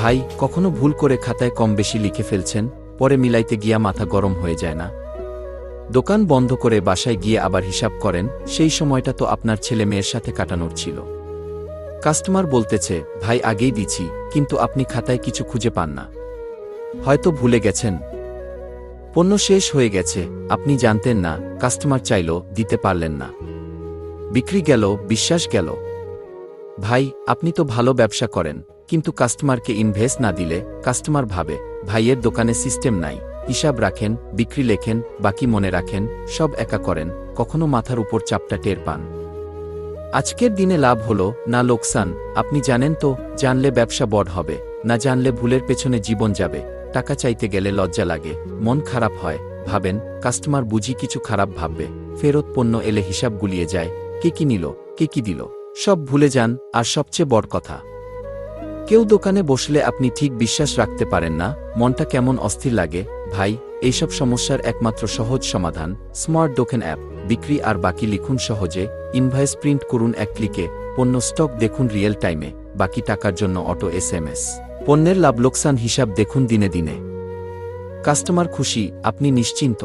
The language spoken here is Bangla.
ভাই, কখনো ভুল করে খাতায় কম বেশি লিখে ফেলছেন, পরে মিলাইতে গিয়া মাথা গরম হয়ে যায় না? দোকান বন্ধ করে বাসায় গিয়ে আবার হিসাব করেন, সেই সময়টা তো আপনার ছেলে মেয়ের সাথে কাটানোর ছিল। কাস্টমার বলতেছে, ভাই আগেই দিছি, কিন্তু আপনি খাতায় কিছু খুঁজে পান না। হয়তো ভুলে গেছেন, পণ্য শেষ হয়ে গেছে, আপনি জানতেন না, কাস্টমার চাইল, দিতে পারলেন না। বিক্রি গেল, বিশ্বাস গেল। ভাই, আপনি তো ভালো ব্যবসা করেন, কিন্তু কাস্টমারকে ইনভেস্ট না দিলে কাস্টমার ভাবে ভাইয়ের দোকানে সিস্টেম নাই। হিসাব রাখেন, বিক্রি লেখেন, বাকি মনে রাখেন, সব একা করেন, কখনো মাথার উপর চাপটা টের পান। আজকের দিনে লাভ হলো না লোকসান আপনি জানেন তো? জানলে ব্যবসা বড় হবে, না জানলে ভুলের পেছনে জীবন যাবে। টাকা চাইতে গেলে লজ্জা লাগে, মন খারাপ হয়, ভাবেন কাস্টমার বুঝি কিছু খারাপ ভাববে। ফেরত পণ্য এলে হিসাব গুলিয়ে যায়, কে কি নিল, কে কি দিল, সব ভুলে যান। আর সবচেয়ে বড় কথা, কেউ দোকানে বসলে আপনি ঠিক বিশ্বাস রাখতে পারেন না, মনটা কেমন অস্থির লাগে। ভাই, এইসব সমস্যার একমাত্র সহজ সমাধান স্মার্ট দোকান অ্যাপ। বিক্রি আর বাকি লিখুন সহজে, ইনভয়েস প্রিন্ট করুন এক ক্লিকে, পণ্য স্টক দেখুন রিয়েল টাইমে, বাকি টাকার জন্য অটো SMS, পণ্যের লাভ লোকসান হিসাব দেখুন দিনে দিনে। কাস্টমার খুশি, আপনি নিশ্চিন্ত।